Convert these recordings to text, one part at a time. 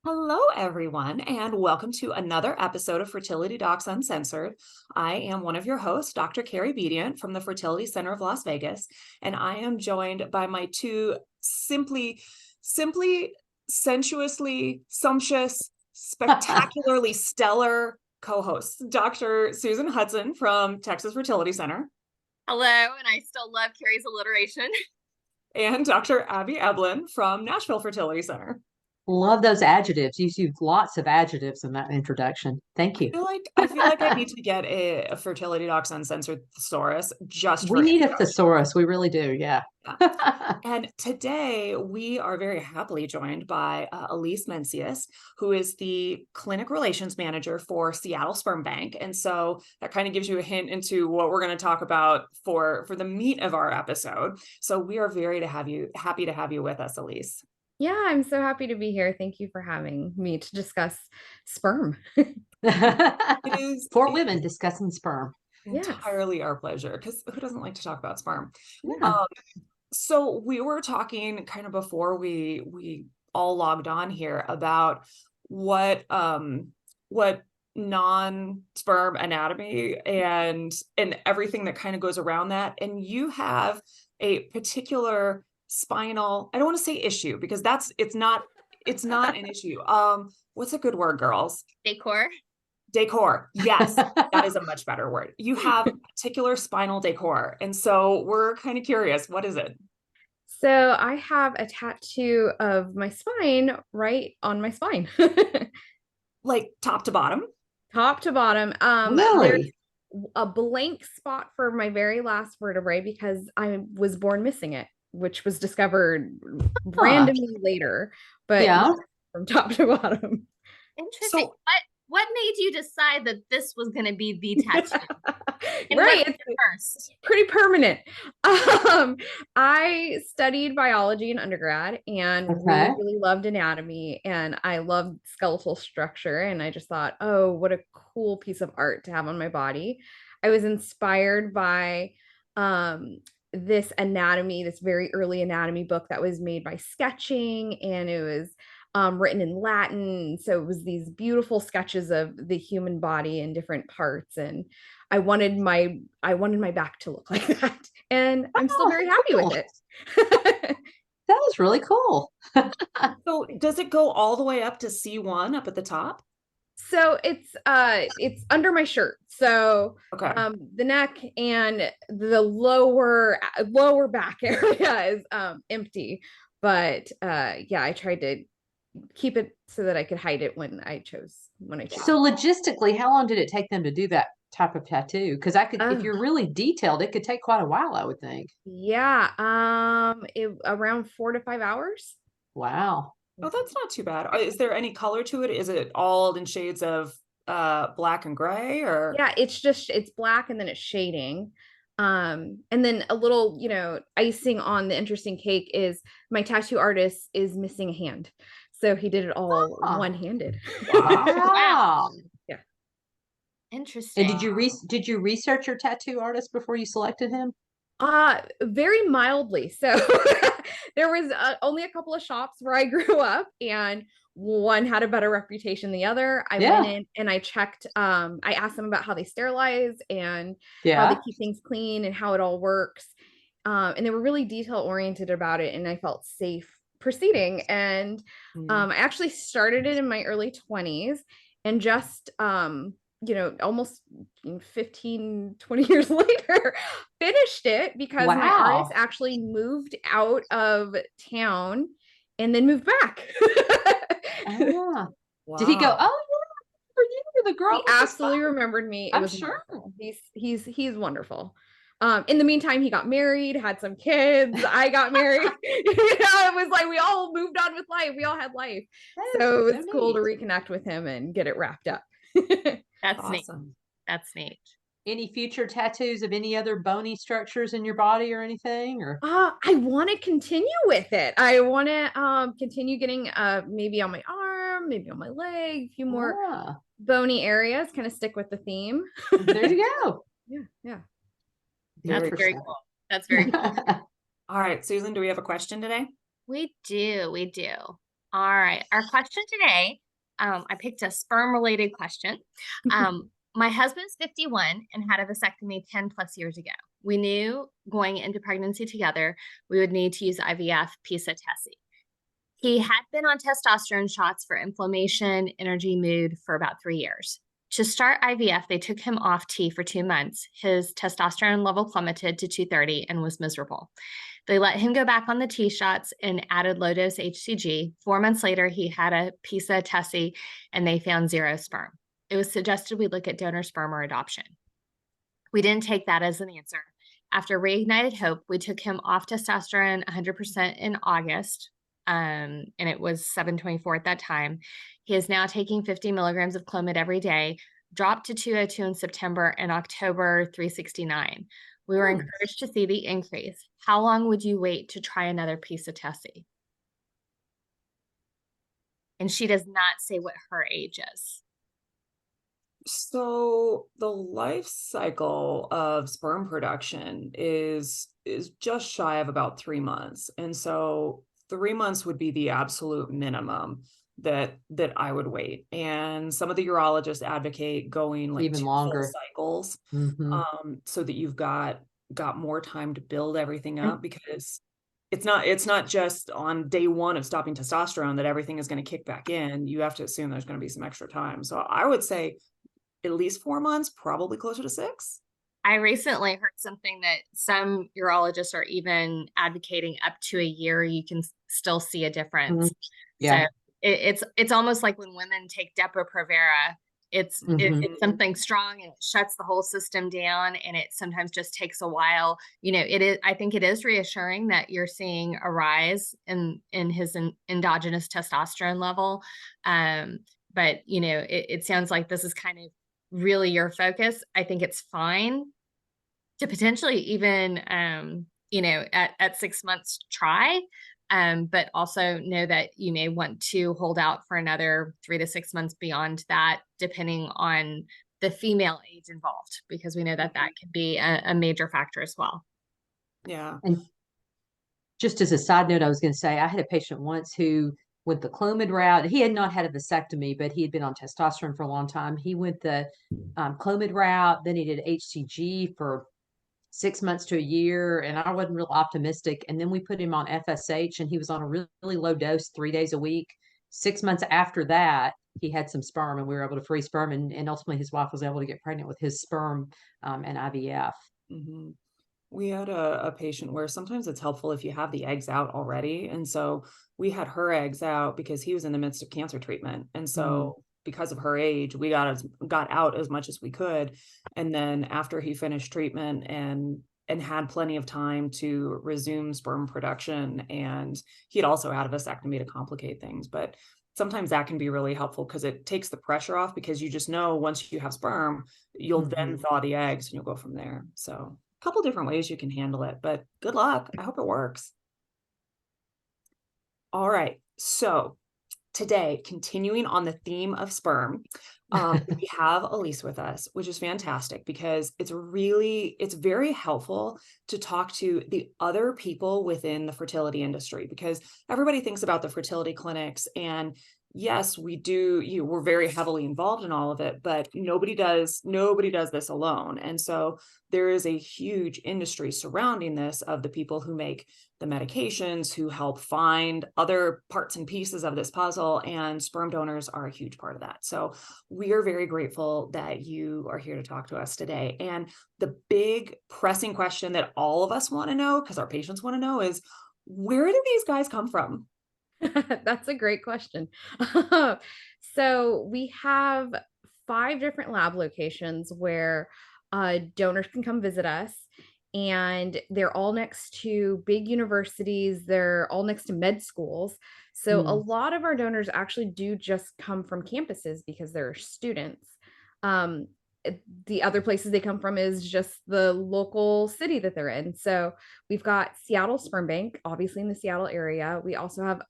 Hello, everyone, and welcome to another episode of Fertility Docs Uncensored. I am one of your hosts, Dr. Carrie Bedient from the Fertility Center of Las Vegas, and I am joined by my two simply, sensuously, sumptuous, spectacularly stellar co-hosts, Dr. Susan Hudson from Texas Fertility Center. Hello, and I still love Carrie's alliteration. And Dr. Abby Eblin from Nashville Fertility Center. Love those adjectives. You used lots of adjectives in that introduction. Thank you. I feel like I need to get a Fertility Docs Uncensored thesaurus just We for need a thesaurus. We really do. Yeah. And today we are very happily joined by Alyse Mencias, who is the clinic relations manager for Seattle Sperm Bank. And so that kind of gives you a hint into what we're going to talk about for the meat of our episode. So we are happy to have you with us, Alyse. Yeah, I'm so happy to be here. Thank you for having me to discuss sperm. It is for women discussing sperm. Entirely our pleasure, because who doesn't like to talk about sperm? Yeah. So we were talking kind of before we all logged on here about what non-sperm anatomy and everything that kind of goes around that. And you have a particular spinal, I don't want to say issue because it's not an issue. What's a good word, girls? Decor. Yes, that is a much better word. You have particular spinal decor. And so we're kind of curious, what is it? So I have a tattoo of my spine right on my spine. Like top to bottom? Top to bottom. Really? There's a blank spot for my very last vertebrae because I was born missing it, which was discovered randomly later, but Yeah. from top to bottom. Interesting. So, what made you decide that this was going to be the tattoo? Right. It's first. pretty permanent. I studied biology in undergrad and really loved anatomy, and I loved skeletal structure. And I just thought, oh, what a cool piece of art to have on my body. I was inspired by this very early anatomy book that was made by sketching, and it was written in Latin. So it was these beautiful sketches of the human body in different parts. And I wanted my back to look like that. And I'm still very happy with it. That was really cool. So does it go all the way up to C1 up at the top? So it's under my shirt. So okay. The neck and the lower back area is empty. But yeah, I tried to keep it so that I could hide it when I chose. So logistically, how long did it take them to do that type of tattoo? Because if you're really detailed, it could take quite a while, I would think. Yeah. Around 4 to 5 hours. Wow. Oh, that's not too bad. Is there any color to it? Is it all in shades of black and gray, or? Yeah, it's black and then it's shading. And then a little, icing on the interesting cake is my tattoo artist is missing a hand. So he did it all one-handed. Wow. Yeah. Interesting. And did you research your tattoo artist before you selected him? Very mildly. So there was only a couple of shops where I grew up, and one had a better reputation than the other. I went in and I checked, I asked them about how they sterilize and how they keep things clean and how it all works. And they were really detail oriented about it, and I felt safe proceeding. And I actually started it in my early 20s, and just almost 15, 20 years later, finished it because my artist actually moved out of town and then moved back. Wow. Did he go, oh, yeah, for you, the girl? He absolutely remembered me. I'm sure. Wonderful. He's wonderful. In the meantime, he got married, had some kids. I got married. It was like we all moved on with life. We all had life. So it was cool to reconnect with him and get it wrapped up. That's awesome. Neat. That's neat. Any future tattoos of any other bony structures in your body or anything? Or I want to continue with it. I want to continue getting maybe on my arm, maybe on my leg, a few more bony areas, kind of stick with the theme. There you go. Yeah. That's very cool. That's very cool. All right, Susan, do we have a question today? We do. All right. Our question today, I picked a sperm related question. My husband's 51 and had a vasectomy 10 plus years ago. We knew going into pregnancy together, we would need to use IVF, PISA, TESI. He had been on testosterone shots for inflammation, energy, mood for about 3 years. To start IVF, they took him off T for 2 months. His testosterone level plummeted to 230 and was miserable. They let him go back on the T shots and added low dose HCG. 4 months later, he had a PISA TESI and they found 0 sperm. It was suggested we look at donor sperm or adoption. We didn't take that as an answer. After Reignited Hope, we took him off testosterone 100% in August, and it was 724 at that time. He is now taking 50 milligrams of Clomid every day, dropped to 202 in September, and October 369. We were encouraged to see the increase. How long would you wait to try another PISA TESI? And she does not say what her age is. So the life cycle of sperm production is just shy of about 3 months. And so 3 months would be the absolute minimum that I would wait. And some of the urologists advocate going like Even 2 longer. full cycles, so that you've got more time to build everything up, because it's not just on day 1 of stopping testosterone that everything is going to kick back in. You have to assume there's going to be some extra time. So I would say at least 4 months, probably closer to 6. I recently heard something that some urologists are even advocating up to a year. You can still see a difference. Yeah. So it's almost like when women take Depo-Provera, it's something strong and it shuts the whole system down, and it sometimes just takes a while. You know, I think it is reassuring that you're seeing a rise in his endogenous testosterone level. But you know, it sounds like this is kind of really your focus. I think it's fine to potentially even, you know, at 6 months try, but also know that you may want to hold out for another 3 to 6 months beyond that, depending on the female age involved, because we know that that can be a major factor as well. Yeah. And just as a side note, I was going to say, I had a patient once who went the Clomid route. He had not had a vasectomy, but he had been on testosterone for a long time. He went the Clomid route, then he did HCG for 6 months to a year, and I wasn't real optimistic. And then we put him on FSH, and he was on a really, really low dose, 3 days a week. 6 months after that, he had some sperm, and we were able to freeze sperm, and ultimately his wife was able to get pregnant with his sperm and IVF. We had a patient where sometimes it's helpful if you have the eggs out already. And so we had her eggs out because he was in the midst of cancer treatment. And so because of her age, we got out as much as we could. And then after he finished treatment and had plenty of time to resume sperm production, and he'd also had a vasectomy to complicate things. But sometimes that can be really helpful because it takes the pressure off, because you just know once you have sperm, you'll then thaw the eggs and you'll go from there. So a couple different ways you can handle it, but good luck. I hope it works. All right. So today, continuing on the theme of sperm, we have Alyse with us, which is fantastic because it's very helpful to talk to the other people within the fertility industry, because everybody thinks about the fertility clinics, and yes, we do, we're very heavily involved in all of it, but nobody does this alone. And so there is a huge industry surrounding this, of the people who make the medications, who help find other parts and pieces of this puzzle, and sperm donors are a huge part of that. So we are very grateful that you are here to talk to us today. And the big pressing question that all of us want to know, because our patients want to know, is where do these guys come from? That's a great question. So we have 5 different lab locations where donors can come visit us, and they're all next to big universities. They're all next to med schools. So a lot of our donors actually do just come from campuses because they're students. The other places they come from is just the local city that they're in. So we've got Seattle Sperm Bank, obviously in the Seattle area. We also have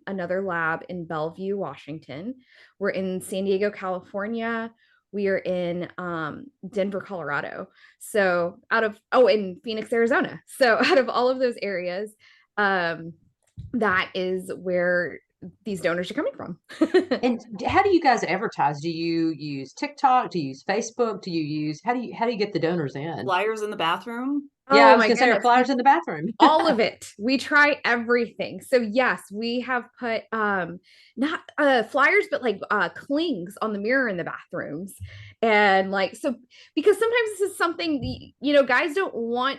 another lab in Bellevue, Washington. We're in San Diego, California. We are in Denver, Colorado. So in Phoenix, Arizona. So out of all of those areas, that is where these donors are coming from. And how do you guys advertise? Do you use TikTok? Do you use Facebook? How do you get the donors in? Flyers in the bathroom. Yeah, I Oh was my gonna say, are goodness. flyers in the bathroom? All of it. We try everything. So yes, we have put not flyers, but like clings on the mirror in the bathrooms. And like, so because sometimes this is something, you know, guys don't want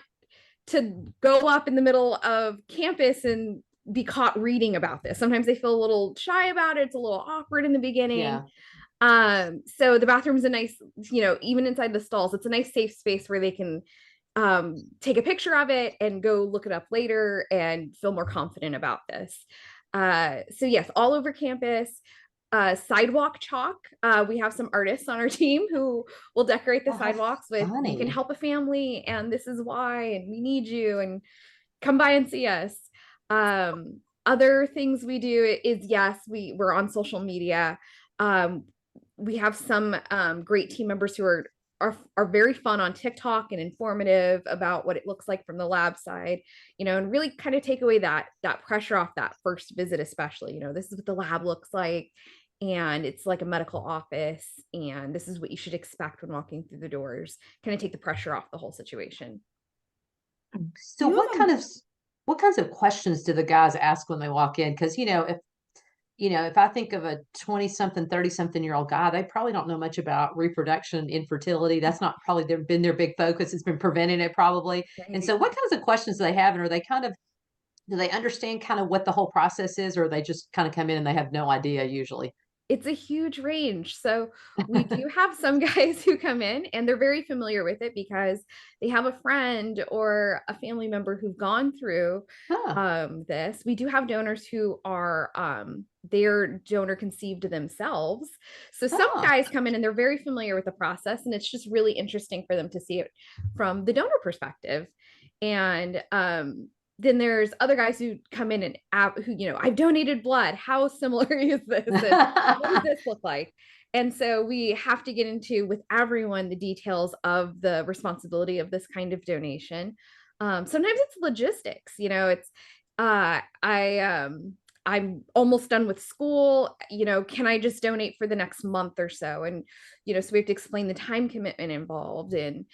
to go up in the middle of campus and be caught reading about this. Sometimes they feel a little shy about it. It's a little awkward in the beginning. Yeah. So the bathroom's a nice, you know, even inside the stalls, it's a nice safe space where they can take a picture of it and go look it up later and feel more confident about this. So yes, all over campus. Sidewalk chalk. We have some artists on our team who will decorate the sidewalks with, you can help a family and this is why, and we need you, and come by and see us. Other things we do is, yes, we're on social media. We have some great team members who are very fun on TikTok and informative about what it looks like from the lab side, you know, and really kind of take away that pressure off that first visit, especially, you know, this is what the lab looks like, and it's like a medical office, and this is what you should expect when walking through the doors, kind of take the pressure off the whole situation. So what kinds of questions do the guys ask when they walk in? Because, if I think of a 20-something, 30-something-year-old guy, they probably don't know much about reproduction, infertility. That's not probably been their big focus. It's been preventing it probably. And so what kinds of questions do they have? And are they do they understand kind of what the whole process is, or they just kind of come in and they have no idea usually? It's a huge range. So we do have some guys who come in and they're very familiar with it because they have a friend or a family member who've gone through this. We do have donors who are they're donor conceived themselves. So some guys come in and they're very familiar with the process, and it's just really interesting for them to see it from the donor perspective. And then there's other guys who come in and who, you know, I've donated blood. How similar is this? And what does this look like? And so we have to get into with everyone the details of the responsibility of this kind of donation. Sometimes it's logistics, you know, it's I'm almost done with school, you know, can I just donate for the next month or so? And, you know, so we have to explain the time commitment involved and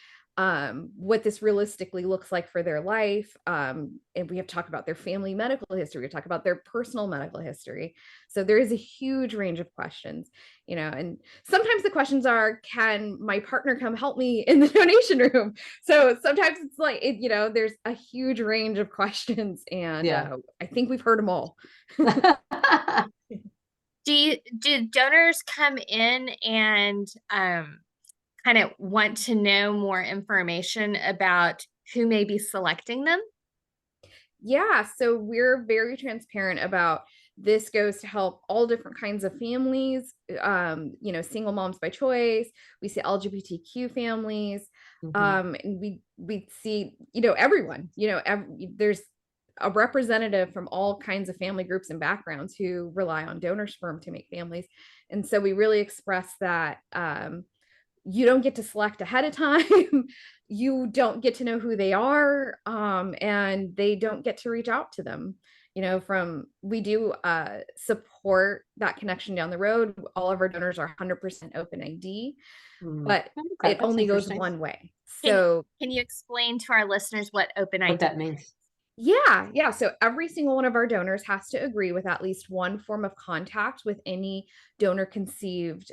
what this realistically looks like for their life. And we have to talk about their family medical history. We talk about their personal medical history. So there is a huge range of questions, you know, and sometimes the questions are, can my partner come help me in the donation room? So sometimes it's like, you know, there's a huge range of questions, and I think we've heard them all. Do donors come in and kind of want to know more information about who may be selecting them? Yeah, so we're very transparent about this goes to help all different kinds of families, you know, single moms by choice. We see LGBTQ families, and we see, you know, everyone, you know, there's a representative from all kinds of family groups and backgrounds who rely on donor sperm to make families. And so we really express that you don't get to select ahead of time. You don't get to know who they are, and they don't get to reach out to them. You know, we do support that connection down the road. All of our donors are 100% open ID, but it only goes one way. So can you explain to our listeners what open ID that means? Yeah. So every single one of our donors has to agree with at least one form of contact with any donor conceived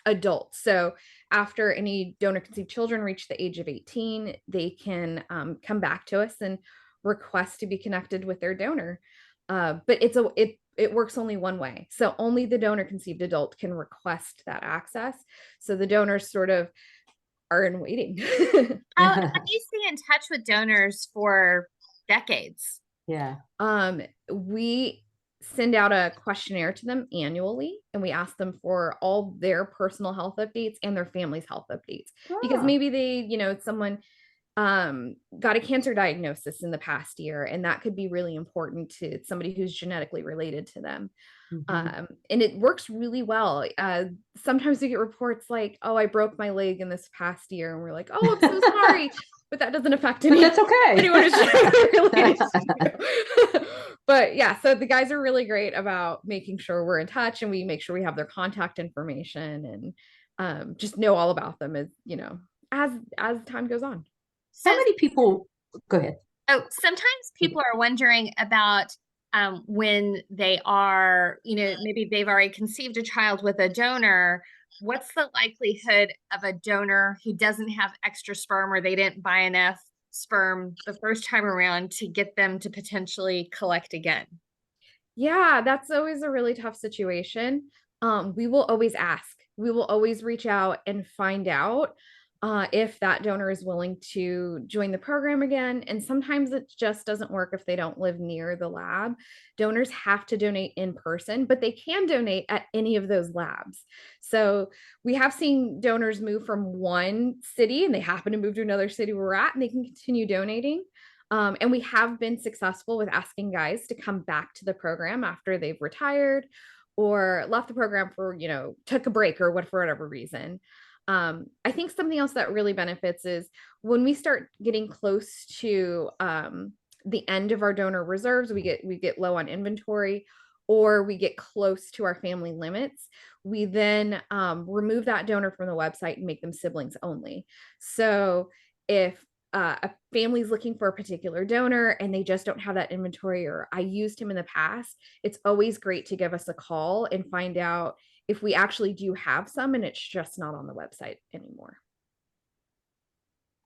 adult. So after any donor conceived children reach the age of 18, they can come back to us and request to be connected with their donor. But it works only one way. So only the donor conceived adult can request that access. So the donors sort of are in waiting. How do you stay in touch with donors for decades? Yeah. We send out a questionnaire to them annually, and we ask them for all their personal health updates and their family's health updates, because maybe they, you know, someone got a cancer diagnosis in the past year, and that could be really important to somebody who's genetically related to them. And it works really well. Sometimes we get reports like, oh, I broke my leg in this past year, and we're like, oh, I'm so sorry. But that doesn't affect anyone. That's okay. Anyone who's genetically related to you. But yeah, so the guys are really great about making sure we're in touch, and we make sure we have their contact information, and just know all about them, as as time goes on. How So, many people, go ahead. oh, sometimes people are wondering about when they are, maybe they've already conceived a child with a donor. What's the likelihood of a donor who doesn't have extra sperm, or they didn't buy enough sperm the first time around, to get them to potentially collect again? Yeah, that's always a really tough situation. We will always ask. We will always reach out and find out if that donor is willing to join the program again. And sometimes it just doesn't work if they don't live near the lab. Donors have to donate in person, but they can donate at any of those labs. So we have seen donors move from one city, and they happen to move to another city where we're at, and they can continue donating. And we have been successful with asking guys to come back to the program after they've retired or left the program for, took a break or for whatever reason. I think something else that really benefits is when we start getting close to the end of our donor reserves, we get low on inventory, or we get close to our family limits, we then remove that donor from the website and make them siblings only. So if a family's looking for a particular donor and they just don't have that inventory, or I used him in the past, it's always great to give us a call and find out if we actually do have some and it's just not on the website anymore.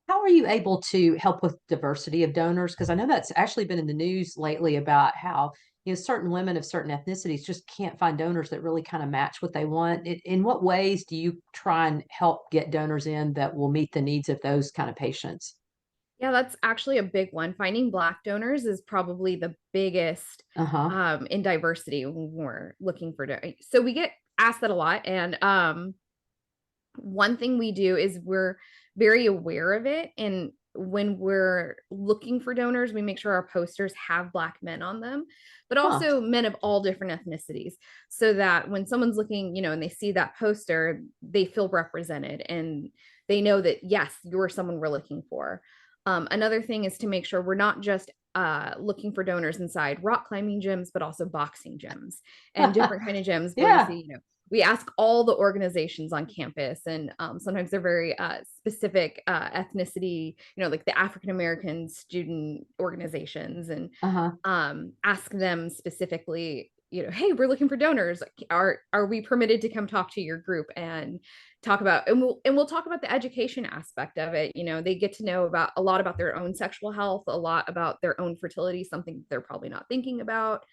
How are you able to help with diversity of donors? Because I know that's actually been in the news lately about how, certain women of certain ethnicities just can't find donors that really kind of match what they want. In what ways do you try and help get donors in that will meet the needs of those kind of patients? Yeah, that's actually a big one. Finding Black donors is probably the biggest Uh-huh. in diversity when we're looking for so we get asked that a lot. And one thing we do is we're very aware of it. And when we're looking for donors, we make sure our posters have Black men on them, but Huh. also men of all different ethnicities, so that when someone's looking, and they see that poster, they feel represented and they know that, yes, you're someone we're looking for. Another thing is to make sure we're not just looking for donors inside rock climbing gyms, but also boxing gyms and different kind of gyms where we Yeah. see, we ask all the organizations on campus, and sometimes they're very specific ethnicity, like the African American student organizations, and Uh-huh. ask them specifically, hey, we're looking for donors. Are we permitted to come talk to your group and talk about, and we'll talk about the education aspect of it. They get to know about a lot about their own sexual health, a lot about their own fertility, something they're probably not thinking about.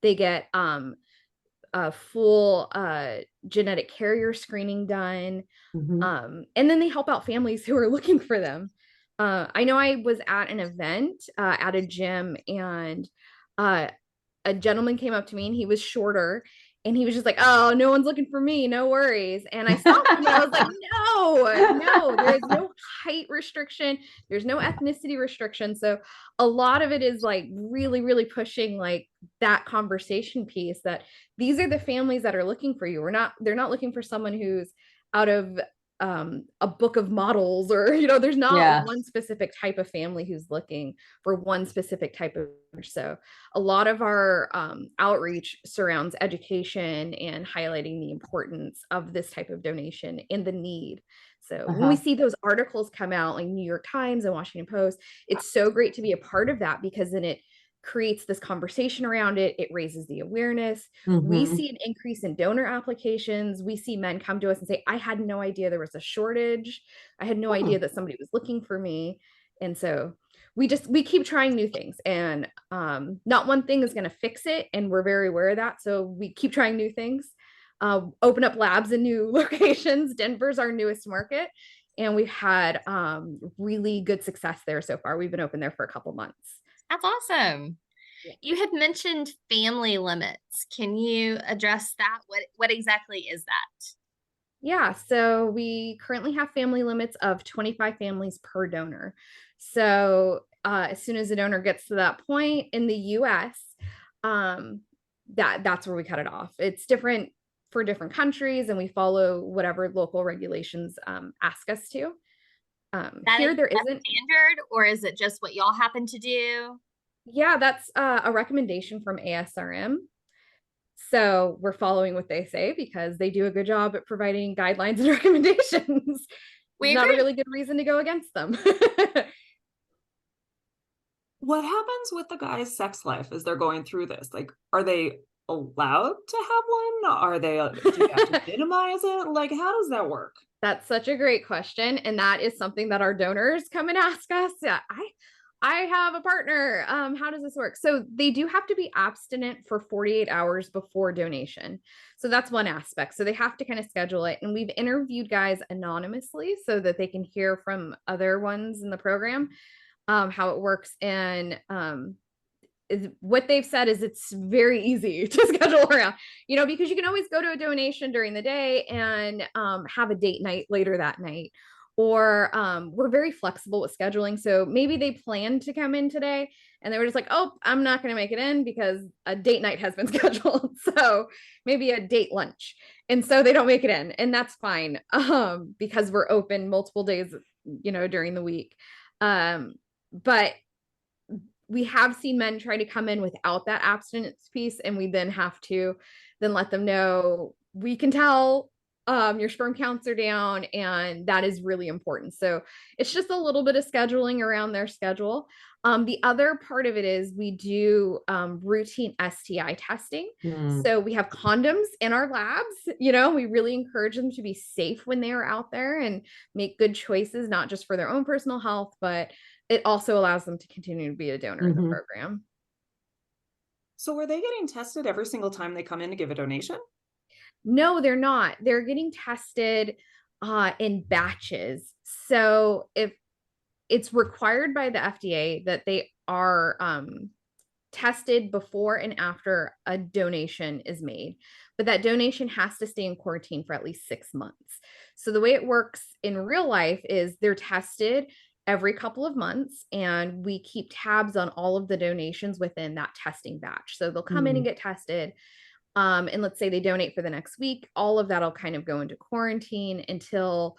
They get a full genetic carrier screening done. Mhm. And then they help out families who are looking for them. I know I was at an event at a gym, and uh, a gentleman came up to me, and he was shorter, and he was just like, "Oh, no one's looking for me, no worries." And I stopped him, and I was like, no, there is no height restriction, there's no ethnicity restriction. So a lot of it is like really, really pushing like that conversation piece, that these are the families that are looking for you. They're not looking for someone who's out of a book of models, or there's not Yeah. one specific type of family who's looking for one specific type of. So a lot of our outreach surrounds education and highlighting the importance of this type of donation and the need. So when we Uh-huh. see those articles come out, like New York Times and Washington Post, it's so great to be a part of that, because then it creates this conversation around it. It raises the awareness. We Mhm. see an increase in donor applications. We see men come to us and say, I had no idea there was a shortage. I had no Hmm. idea that somebody was looking for me. And so we keep trying new things, and not one thing is going to fix it. And we're very aware of that. So we keep trying new things, open up labs in new locations. Denver's our newest market, and we've had really good success there so far. We've been open there for a couple months. That's awesome. Yeah. You had mentioned family limits. Can you address that? What exactly is that? Yeah, so we currently have family limits of 25 families per donor. So as soon as a donor gets to that point in the US, um, that's where we cut it off. It's different for different countries, and we follow whatever local regulations ask us to. That Here, is there that isn't. standard, or is it just what y'all happen to do? Yeah, that's a recommendation from ASRM. So we're following what they say because they do a good job at providing guidelines and recommendations. We Not a agree. really good reason to go against them. What happens with the guy's sex life as they're going through this? Like, are they allowed to have one? Are they, do you have to minimize it? Like, how does that work? That's such a great question. And that is something that our donors come and ask us. Yeah, I have a partner. How does this work? So they do have to be abstinent for 48 hours before donation. So that's one aspect. So they have to kind of schedule it. And we've interviewed guys anonymously so that they can hear from other ones in the program how it works. And what they've said is it's very easy to schedule around, because you can always go to a donation during the day and have a date night later that night. Or we're very flexible with scheduling. So maybe they planned to come in today and they were just like, oh, I'm not going to make it in because a date night has been scheduled. So maybe a date lunch. And so they don't make it in. And that's fine because we're open multiple days, during the week. But we have seen men try to come in without that abstinence piece, and we then have to then let them know, we can tell your sperm counts are down, and that is really important. So it's just a little bit of scheduling around their schedule. The other part of it is we do routine STI testing. So we have condoms in our labs. We really encourage them to be safe when they are out there and make good choices, not just for their own personal health, but it also allows them to continue to be a donor in the program. So are they getting tested every single time they come in to give a donation? No, they're not. They're getting tested in batches. So if it's required by the FDA that they are tested before and after a donation is made, but that donation has to stay in quarantine for at least 6 months. So the way it works in real life is they're tested every couple of months, and we keep tabs on all of the donations within that testing batch. So they'll come in and get tested. And let's say they donate for the next week, all of that'll kind of go into quarantine until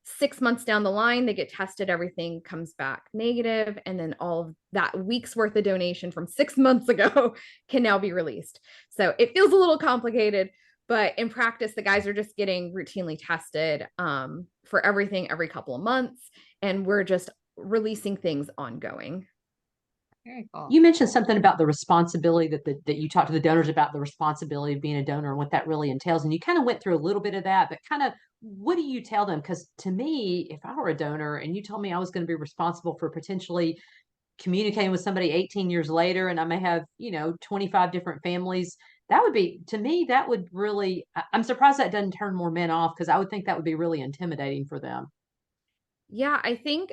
6 months down the line, they get tested, everything comes back negative, and then all of that week's worth of donation from 6 months ago can now be released. So it feels a little complicated, but in practice, the guys are just getting routinely tested for everything every couple of months, and we're just releasing things ongoing. Very cool. You mentioned something about the responsibility that you talked to the donors about, the responsibility of being a donor and what that really entails. And you kind of went through a little bit of that, but kind of what do you tell them? Because to me, if I were a donor and you told me I was going to be responsible for potentially communicating with somebody 18 years later, and I may have, 25 different families, that would be, to me, that would really, I'm surprised that doesn't turn more men off, because I would think that would be really intimidating for them. Yeah, I think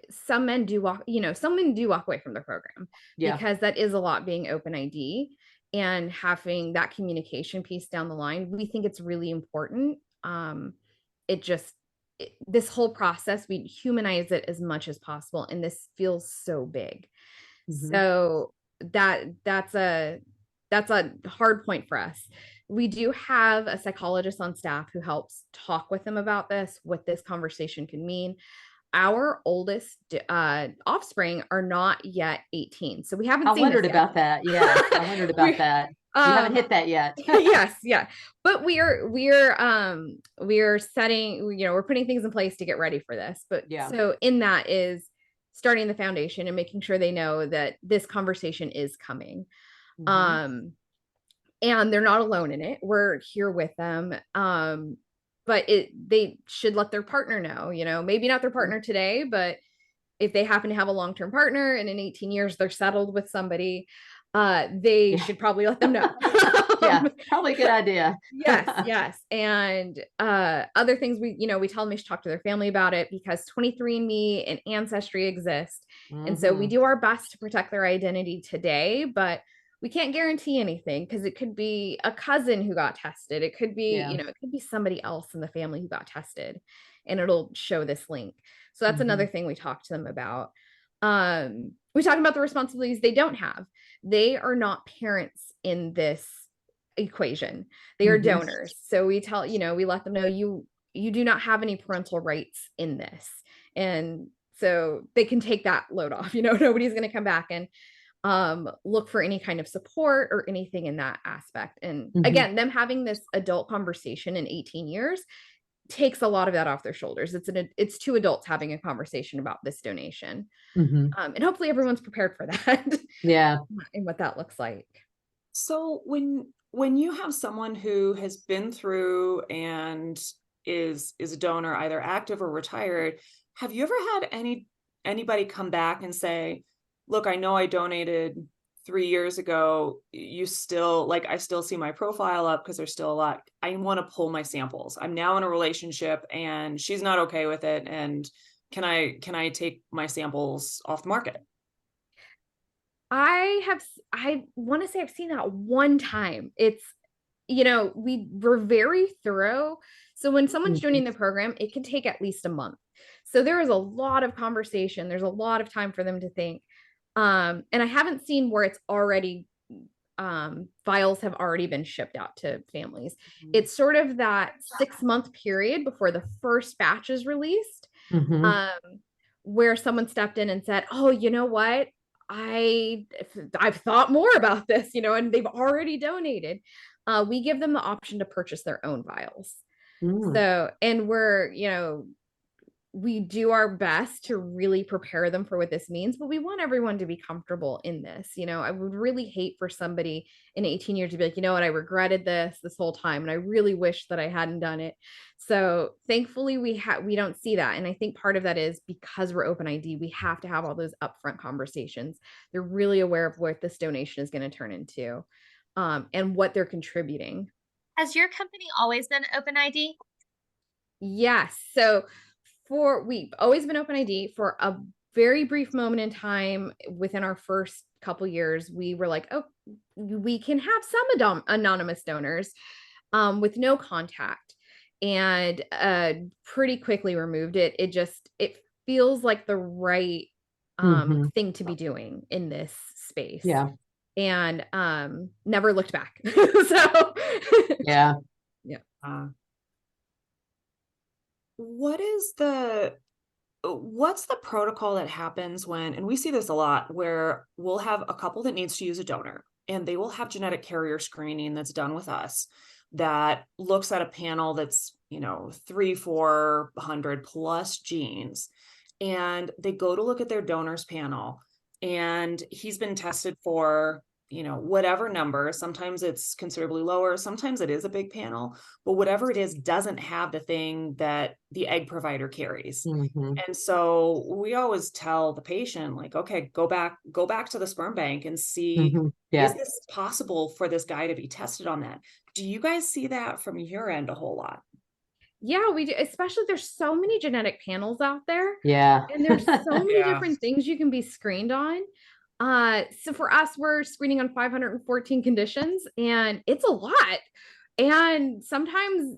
some men do walk away from the program because that is a lot, being open ID and having that communication piece down the line. We think it's really important. This whole process, we humanize it as much as possible, and this feels so big. So that's a hard point for us. We do have a psychologist on staff who helps talk with them about this, what this conversation can mean. Our oldest offspring are not yet 18. So we haven't I seen wondered this yet. about that. Yeah, I wondered about that. You haven't hit that yet. Yes, yeah. But we're setting, we're putting things in place to get ready for this. But so in that is starting the foundation and making sure they know that this conversation is coming. And they're not alone in it. We're here with them. But they should let their partner know, maybe not their partner today, but if they happen to have a long-term partner and in 18 years they're settled with somebody, they should probably let them know. Probably a good idea. Yes. And other things, we tell them they should talk to their family about it, because 23andMe and Ancestry exist. And so we do our best to protect their identity today, but we can't guarantee anything, because it could be a cousin who got tested. It could be, it could be somebody else in the family who got tested, and it'll show this link. So that's another thing we talk to them about. We talk about the responsibilities they don't have. They are not parents in this equation. They are donors. So we tell, we let them know you do not have any parental rights in this. And so they can take that load off. Nobody's going to come back and look for any kind of support or anything in that aspect. And Mhm. again, them having this adult conversation in 18 years takes a lot of that off their shoulders. It's two adults having a conversation about this donation. Mhm. And hopefully everyone's prepared for that Yeah. and what that looks like. So when you have someone who has been through and is a donor, either active or retired, have you ever had anybody come back and say, look, I know I donated 3 years ago. You still, like, I still see my profile up because there's still a lot. I want to pull my samples. I'm now in a relationship and she's not okay with it. And can I take my samples off the market? I want to say I've seen that one time. It's, we were very thorough. So when someone's joining the program, it can take at least a month. So there is a lot of conversation. There's a lot of time for them to think. And I haven't seen where it's already, files have already been shipped out to families. It's sort of that 6-month period before the first batch is released, Mhm. where someone stepped in and said, oh, you know what? I've thought more about this, and they've already donated. We give them the option to purchase their own vials. Mm. So, and we do our best to really prepare them for what this means, but we want everyone to be comfortable in this. I would really hate for somebody in 18 years to be like, you know what, I regretted this whole time, and I really wish that I hadn't done it. So thankfully we don't see that. And I think part of that is because we're open ID, we have to have all those upfront conversations. They're really aware of what this donation is going to turn into, and what they're contributing. Has your company always been open ID? Yes. So we've always been open ID. For a very brief moment in time within our first couple years, we were like, oh, we can have some anonymous donors, with no contact, and pretty quickly removed it. It feels like the right Mhm. thing to be doing in this space. Yeah. And never looked back. So Yeah. yeah. What's the protocol that happens when, and we see this a lot, where we'll have a couple that needs to use a donor and they will have genetic carrier screening that's done with us that looks at a panel that's, 300-400 plus genes. And they go to look at their donor's panel and he's been tested for, whatever number. Sometimes it's considerably lower. Sometimes it is a big panel, but whatever it is doesn't have the thing that the egg provider carries. Mhm. And so we always tell the patient, like, okay, go back to the sperm bank and see, Mhm. Yeah. is this possible for this guy to be tested on that? Do you guys see that from your end a whole lot? Yeah, we do. Especially there's so many genetic panels out there, Yeah. and there's so many Yeah. different things you can be screened on. So for us, we're screening on 514 conditions, and it's a lot. And sometimes,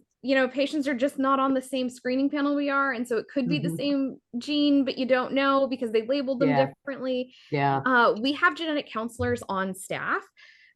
patients are just not on the same screening panel we are. And so it could be the Mhm. same gene, but you don't know because they labeled them Yeah. differently. Yeah. We have genetic counselors on staff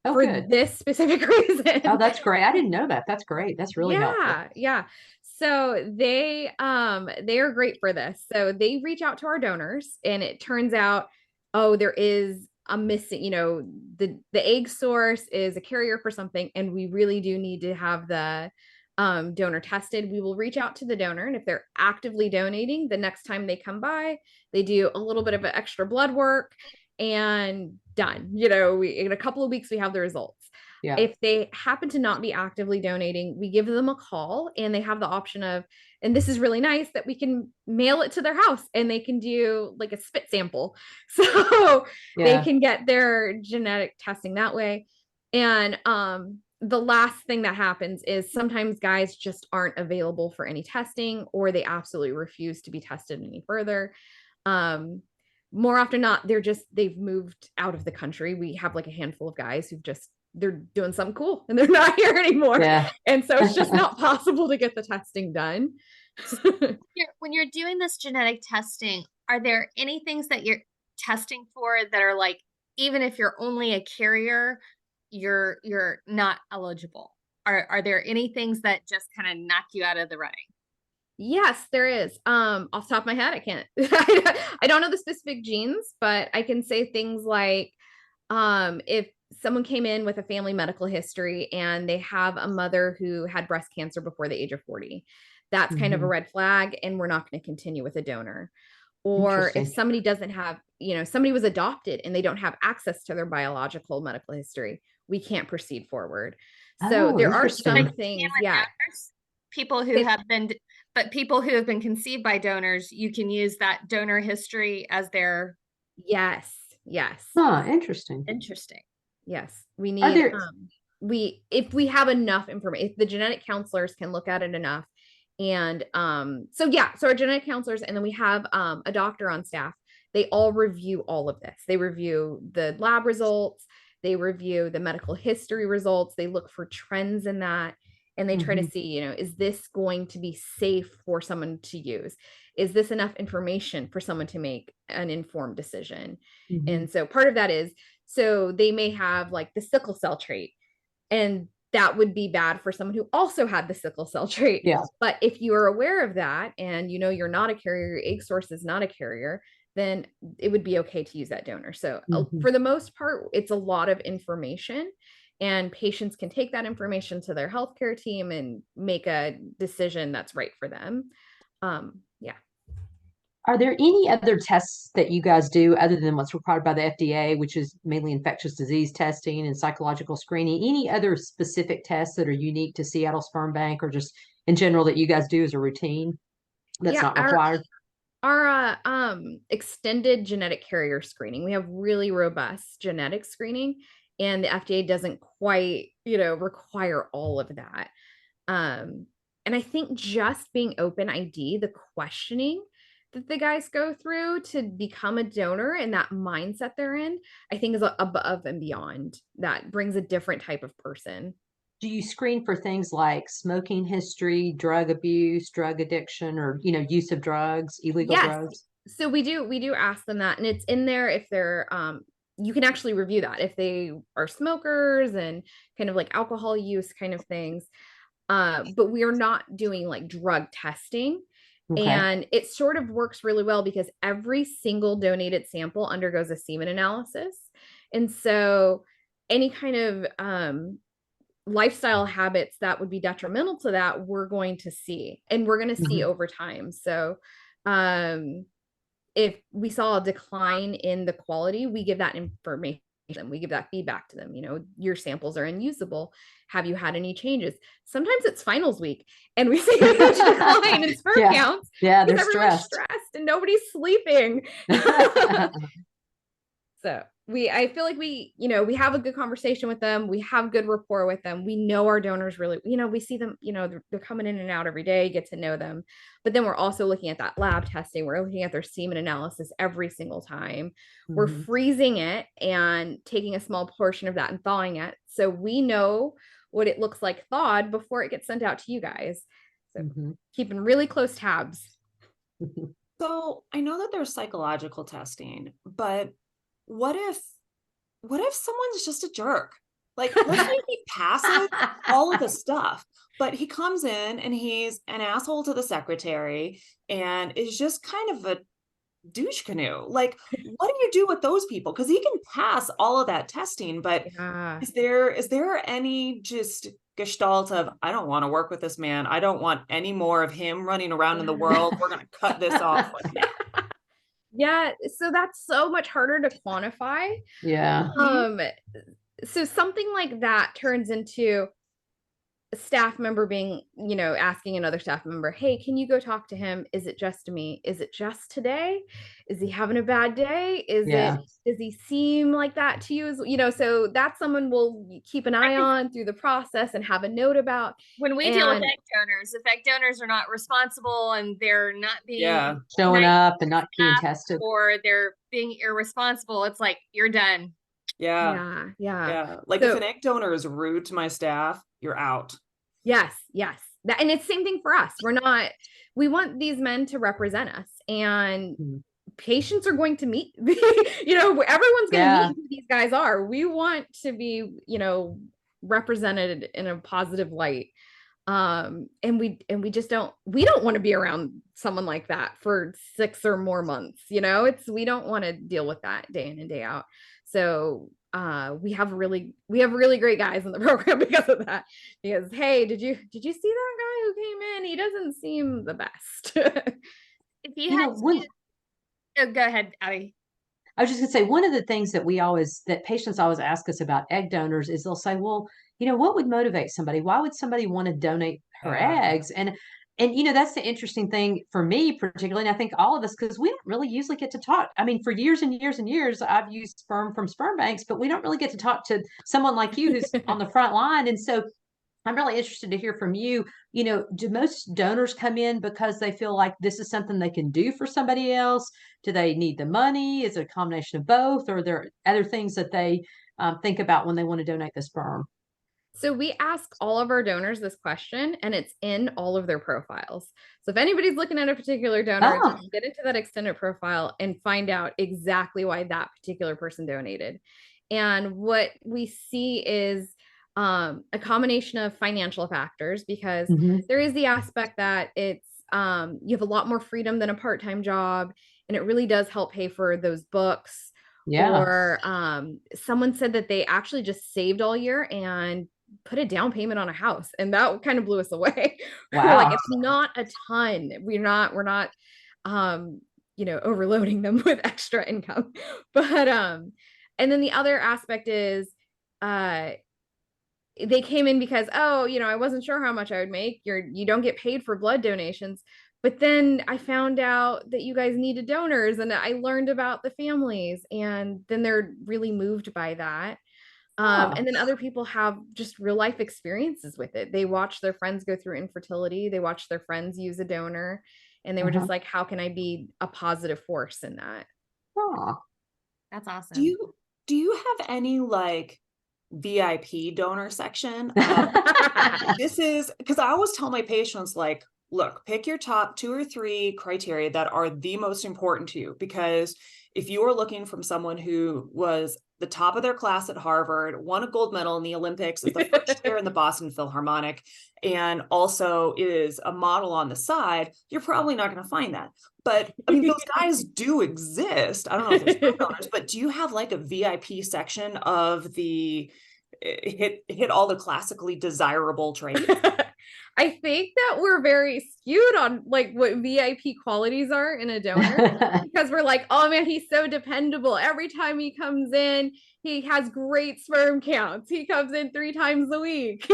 Oh, for good. this specific reason. Oh, that's great. I didn't know that. That's great. That's really helpful. Yeah. So they are great for this. So they reach out to our donors, and it turns out, oh, there is a missing, the egg source is a carrier for something, and we really do need to have the donor tested. We will reach out to the donor, and if they're actively donating, the next time they come by, they do a little bit of an extra blood work, and done. In a couple of weeks we have the results. Yeah. If they happen to not be actively donating, we give them a call, and they have the option of, and this is really nice, that we can mail it to their house and they can do like a spit sample. So they Yeah. can get their genetic testing that way. And the last thing that happens is sometimes guys just aren't available for any testing, or they absolutely refuse to be tested any further. More often not, they've moved out of the country. We have like a handful of guys they're doing something cool and they're not here anymore. Yeah. And so it's just not possible to get the testing done. When you're doing this genetic testing, are there any things that you're testing for that are like, even if you're only a carrier, you're not eligible? Are there any things that just kind of knock you out of the running? Yes, there is. Off the top of my head, I can't. I don't know the specific genes, but I can say things like, If someone came in with a family medical history and they have a mother who had breast cancer before the age of 40, that's kind of a red flag, and we're not going to continue with a donor. Or if somebody doesn't have, somebody was adopted and they don't have access to their biological medical history, we can't proceed forward. So there are some things, people who have been conceived by donors, you can use that donor history as their. Yes. Interesting. Yes, we need, if we have enough information, if the genetic counselors can look at it enough. And so our genetic counselors, and then we have a doctor on staff. They all review all of this. They review the lab results, they review the medical history results, they look for trends in that, and they try to see, is this going to be safe for someone to use? Is this enough information for someone to make an informed decision? And so part of that is, so they may have like the sickle cell trait, and that would be bad for someone who also had the sickle cell trait. Yeah. But if you are aware of that and you're not a carrier, your egg source is not a carrier, then it would be okay to use that donor. So for the most part, it's a lot of information, and patients can take that information to their healthcare team and make a decision that's right for them. Are there any other tests that you guys do other than what's required by the FDA, which is mainly infectious disease testing and psychological screening? Any other specific tests that are unique to Seattle Sperm Bank, or just in general that you guys do as a routine that's not required? Our extended genetic carrier screening, we have really robust genetic screening, and the FDA doesn't quite, require all of that. And I think just being open ID, the questioning that the guys go through to become a donor and that mindset they're in, I think is above and beyond. That brings a different type of person. Do you screen for things like smoking history, drug abuse, drug addiction, or, use of drugs, illegal drugs? So we do ask them that, and it's in there if they're, you can actually review that if they are smokers and kind of like alcohol use kind of things. But we are not doing like drug testing. Okay. And it sort of works really well because every single donated sample undergoes a semen analysis. And so any kind of lifestyle habits that would be detrimental to that, we're going to see, and we're going to see over time. So if we saw a decline in the quality, we give that information. We give that feedback to them. Your samples are unusable. Have you had any changes? Sometimes it's finals week and we see a huge decline in sperm counts. Yeah, they're stressed and nobody's sleeping. So I feel like we have a good conversation with them. We have good rapport with them. We know our donors really, we see them, they're coming in and out every day, get to know them. But then we're also looking at that lab testing. We're looking at their semen analysis every single time. We're freezing it and taking a small portion of that and thawing it. So we know what it looks like thawed before it gets sent out to you guys. So keeping really close tabs. So I know that there's psychological testing, but what if someone's just a jerk? Like, let's say he passes all of the stuff, but he comes in and he's an asshole to the secretary and is just kind of a douche canoe. Like, what do you do with those people? Because he can pass all of that testing, but is there any just gestalt of, I don't want to work with this man. I don't want any more of him running around in the world. We're going to cut this off like now. Yeah, so that's so much harder to quantify. Yeah. So something like that turns into a staff member being, asking another staff member, hey, can you go talk to him? Is it just me? Is it just today? Is he having a bad day? Does he seem like that to you? So that's someone we'll keep an eye on through the process and have a note about. When we deal with egg donors are not responsible and they're not being showing up and not being tested, or they're being irresponsible, it's like, you're done. Yeah. Like, if an egg donor is rude to my staff, you're out. Yes. And it's same thing for us. We want these men to represent us, and patients are going to meet, everyone's going to meet who these guys are. We want to be, represented in a positive light. And we just we don't want to be around someone like that for 6 or more months. We don't want to deal with that day in and day out. So we have really great guys in the program because of that. Because, hey, did you see that guy who came in? He doesn't seem the best. If you had to, oh, go ahead, Abby. I was just gonna say, one of the things that patients always ask us about egg donors is they'll say, well, what would motivate somebody? Why would somebody want to donate her eggs? And that's the interesting thing for me, particularly, and I think all of us, because we don't really usually get to talk. I mean, for years and years and years, I've used sperm from sperm banks, but we don't really get to talk to someone like you who's on the front line. And so I'm really interested to hear from you. Do most donors come in because they feel like this is something they can do for somebody else? Do they need the money? Is it a combination of both? Or are there other things that they think about when they want to donate the sperm? So we ask all of our donors this question, and it's in all of their profiles. So if anybody's looking at a particular donor, they can get into that extended profile and find out exactly why that particular person donated. And what we see is a combination of financial factors, because there is the aspect that it's you have a lot more freedom than a part-time job, and it really does help pay for those books. Yeah. Or someone said that they actually just saved all year and put a down payment on a house, and that kind of blew us away. Wow. Like, it's not a ton. We're not overloading them with extra income. But and then the other aspect is they came in because, I wasn't sure how much I would make. You don't get paid for blood donations. But then I found out that you guys needed donors, and I learned about the families, and then they're really moved by that. And then other people have just real life experiences with it. They watch their friends go through infertility. They watch their friends use a donor, and they were just like, how can I be a positive force in that? That's awesome. Do you have any VIP donor section? This is because I always tell my patients, look, pick your top 2 or 3 criteria that are the most important to you, because if you are looking from someone who was the top of their class at Harvard, won a gold medal in the Olympics, is the first chair in the Boston Philharmonic, and also is a model on the side, you're probably not going to find that. But I mean, those guys do exist. I don't know if there's sperm donors, but do you have a VIP section of the hit all the classically desirable traits? I think that we're very skewed on what VIP qualities are in a donor, because we're like, oh man, he's so dependable. Every time he comes in, he has great sperm counts. He comes in 3 times a week.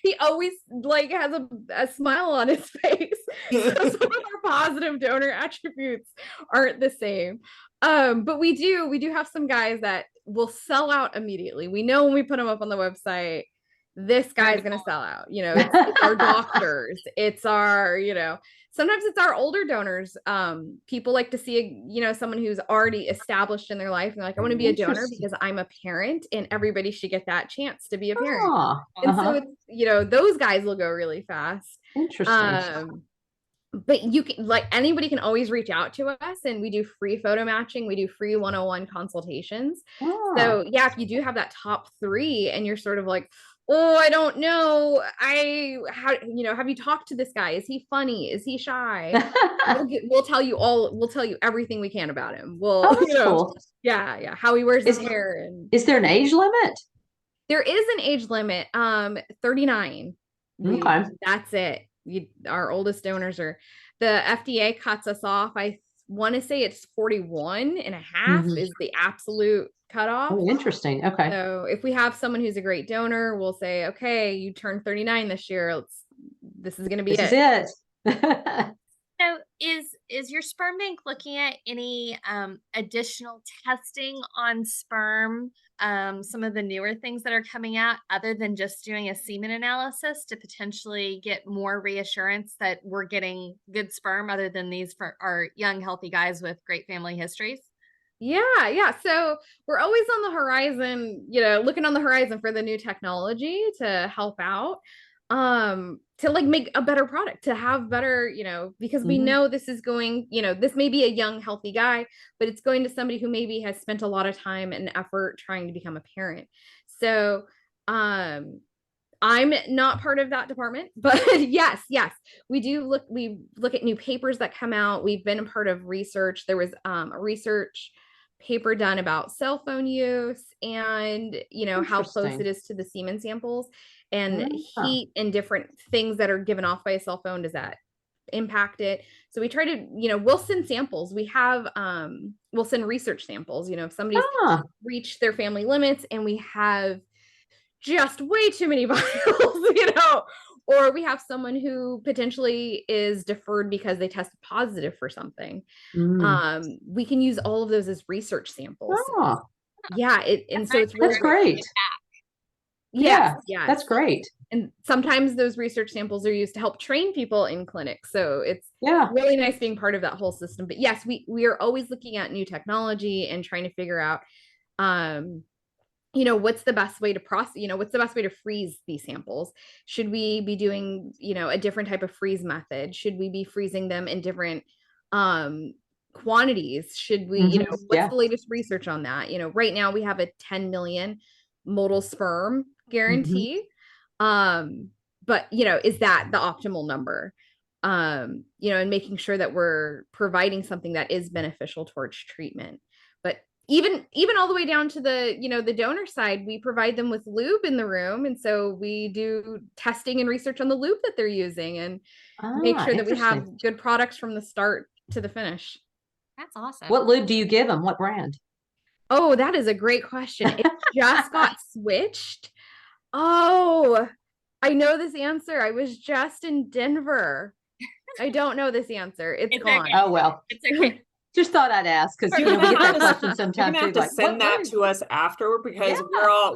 He always has a smile on his face. So some of our positive donor attributes aren't the same. But we do have some guys that will sell out immediately. We know when we put them up on the website, this guy's going to sell out. It's our doctors. It's our, sometimes it's our older donors. People like to see, someone who's already established in their life. And I want to be a donor because I'm a parent, and everybody should get that chance to be a parent. And so it's, those guys will go really fast. Interesting. But you can, anybody can always reach out to us, and we do free photo matching. We do free 101 consultations. So yeah, if you do have that top 3 and you're sort of like, oh, I don't know, have you talked to this guy? Is he funny? Is he shy? We'll tell you everything we can about him. Cool. Yeah, how he wears his hair. And is there an age limit? There is an age limit, 39. Okay. That's it. Our oldest donors are, the FDA cuts us off. I want to say it's 41 and a half is the absolute cutoff. Oh, interesting. Okay. So if we have someone who's a great donor, we'll say, okay, you turned 39 this year. This is going to be This is it. So is your sperm bank looking at any additional testing on sperm, some of the newer things that are coming out, other than just doing a semen analysis, to potentially get more reassurance that we're getting good sperm, other than these for our young, healthy guys with great family histories? Yeah. So we're always on the horizon, looking on the horizon for the new technology to help out. To make a better product, to have better, because we know this is going, this may be a young, healthy guy, but it's going to somebody who maybe has spent a lot of time and effort trying to become a parent. So, I'm not part of that department, but yes, we look at new papers that come out. We've been a part of research. There was a research paper done about cell phone use and, how close it is to the semen samples and heat and different things that are given off by a cell phone. Does that impact it? So we try to, we'll send samples. We'll send research samples, if somebody's reached their family limits and we have just way too many vials, or we have someone who potentially is deferred because they tested positive for something. We can use all of those as research samples. Yeah. That's great. Yes, that's great. And sometimes those research samples are used to help train people in clinics. So it's really nice being part of that whole system. But yes, we are always looking at new technology and trying to figure out, what's the best way to process, what's the best way to freeze these samples? Should we be doing, a different type of freeze method? Should we be freezing them in different quantities? Should we, what's the latest research on that? Right now we have a 10 million motile sperm guarantee. But is that the optimal number? And making sure that we're providing something that is beneficial towards treatment. But even all the way down to the, the donor side, we provide them with lube in the room. And so we do testing and research on the lube that they're using and make sure that we have good products from the start to the finish. That's awesome. What lube do you give them? What brand? Oh, that is a great question. It just got switched. Oh, I know this answer. I was just in Denver. I don't know this answer. It's gone. Okay. Oh, well. It's okay. Just thought I'd ask because we get that question sometimes. You're gonna have to send that to us afterward because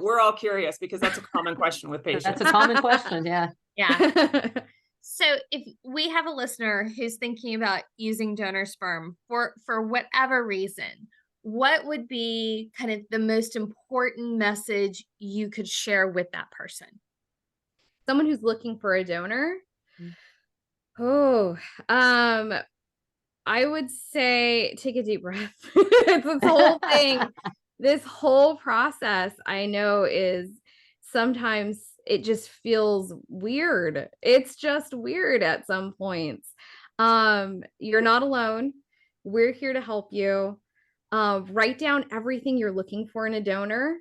we're all curious because that's a common question with patients. That's a common question. Yeah. So if we have a listener who's thinking about using donor sperm for whatever reason, what would be kind of the most important message you could share with that person? Someone who's looking for a donor. I would say take a deep breath. It's this whole thing, this whole process I know is sometimes it just feels weird. It's just weird at some points. You're not alone. We're here to help you. Write down everything you're looking for in a donor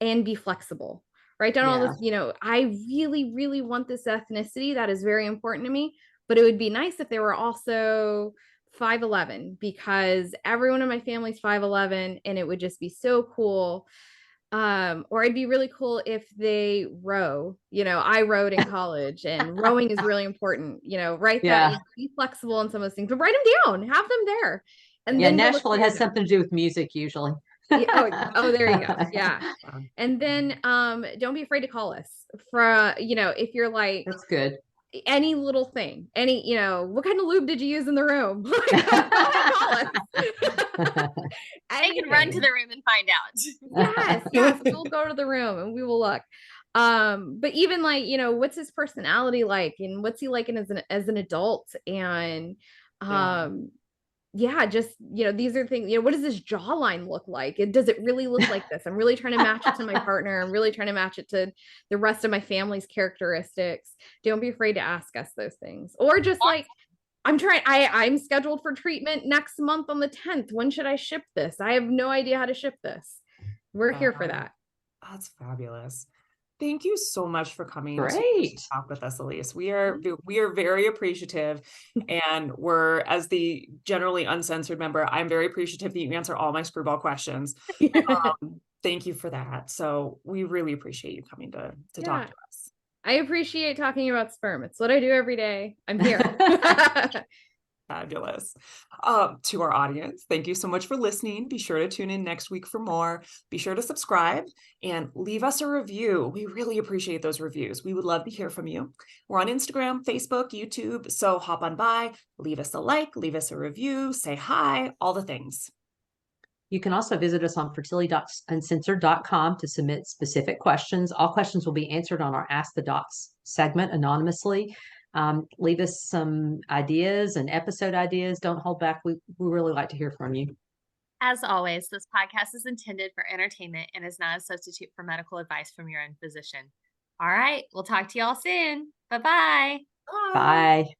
and be flexible. Write down all this, I really, really want this ethnicity. That is very important to me, but it would be nice if they were also 5'11", because everyone in my family's 5'11", and it would just be so cool. Or it'd be really cool if they row. I rowed in college and rowing is really important. Write that, be flexible on some of those things, but write them down, have them there. And then Nashville, it has something to do with music usually. Oh, there you go. Yeah. And then don't be afraid to call us for if you're like, that's good. Any little thing, what kind of lube did you use in the room? I can run to the room and find out. Yes, we'll go to the room and we will look. But even like, what's his personality like and what's he like as an adult? And just, these are things, what does this jawline look like? Does it really look like this? I'm really trying to match it to my partner. I'm really trying to match it to the rest of my family's characteristics. Don't be afraid to ask us those things. Or just like, I'm scheduled for treatment next month on the 10th. When should I ship this? I have no idea how to ship this. We're here for that. That's fabulous. Thank you so much for coming to talk with us, Alyse. We are very appreciative, and we're, as the generally uncensored member, I'm very appreciative that you answer all my screwball questions. Thank you for that. So we really appreciate you coming to talk to us. I appreciate talking about sperm. It's what I do every day. I'm here. Fabulous. To our audience, thank you so much for listening. Be sure to tune in next week for more. Be sure to subscribe and leave us a review. We really appreciate those reviews. We would love to hear from you. We're on Instagram, Facebook, YouTube. So hop on by, leave us a like, leave us a review, say hi, all the things. You can also visit us on fertility.uncensored.com to submit specific questions. All questions will be answered on our Ask the Docs segment anonymously. Leave us some ideas and episode ideas. Don't hold back. We really like to hear from you. As always, this podcast is intended for entertainment and is not a substitute for medical advice from your own physician. All right. We'll talk to y'all soon. Bye-bye. Bye.